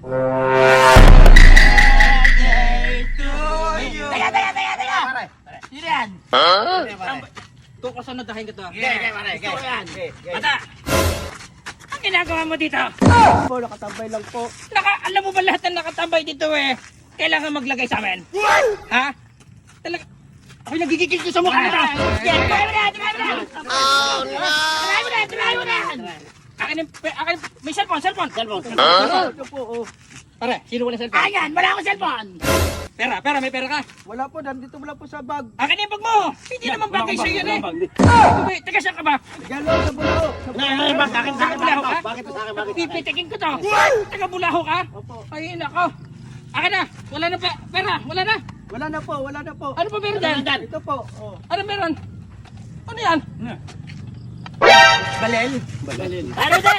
Teka! Sino yan? Tukasan na dahin ka to. Gusto ko yan. Bata! Ang ginagawa mo dito? Po, nakatambay lang po. Alam mo ba lahat na nakatambay dito kailangan maglagay sa amin? Ha? Talaga? Ako'y nagigigil ko sa mukha nito! Try mo na! Akin, may cellphone! Ito po, oh. Pare, sino wala cellphone? Ayan, wala akong cellphone! Pera, may pera ka? Wala po, nandito wala po sa bag. Akin yung bag mo! Hindi naman bagay sa'yo yan Taga saan ka ba? Diyan lang sa Bulao. Taga Bulaho ka? Pipitikin ko to! Taga Bulaho ka? Opo. Ay, nako! Akin na! Wala na pera! Wala na! Wala na po. Ano pa meron dyan? Ito po, oh. Ano meron? Ano yan? Balel. Ano de?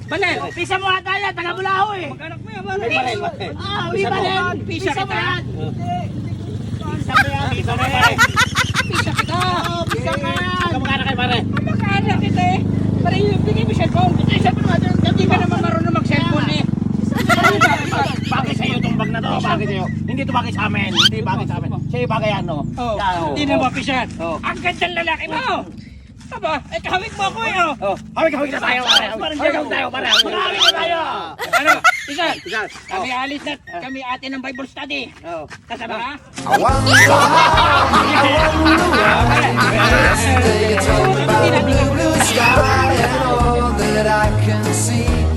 Balel! Pisa mo ata yan, taga Bulao eh. Magkanak mo yan, Uy, balel. Pisa kita! Pisa mo yan. Pisa kita! Pisa ka yan. Magkaanak kita Pare, bigay mo cellphone! Ito yung cellphone natin! Hindi ka naman marunong mag-cellphone Bagay sa'yo itong bag na to, bagay sa'yo. Hindi ito bagay sa amin, hindi bagay sa amin. Sa'yo bagay yan, no? Hindi na mapisan! Oh. Ang gandang lalaki mo! Aba, kahawig mo ako Hawig na tayo, pare. Hawig tayo, pare. Hawig na tayo. Ano? Pisan! Kami alis na, kami ate ng Bible study. Kasama ka? Yesterday you told me about the blue sky and all that I can see.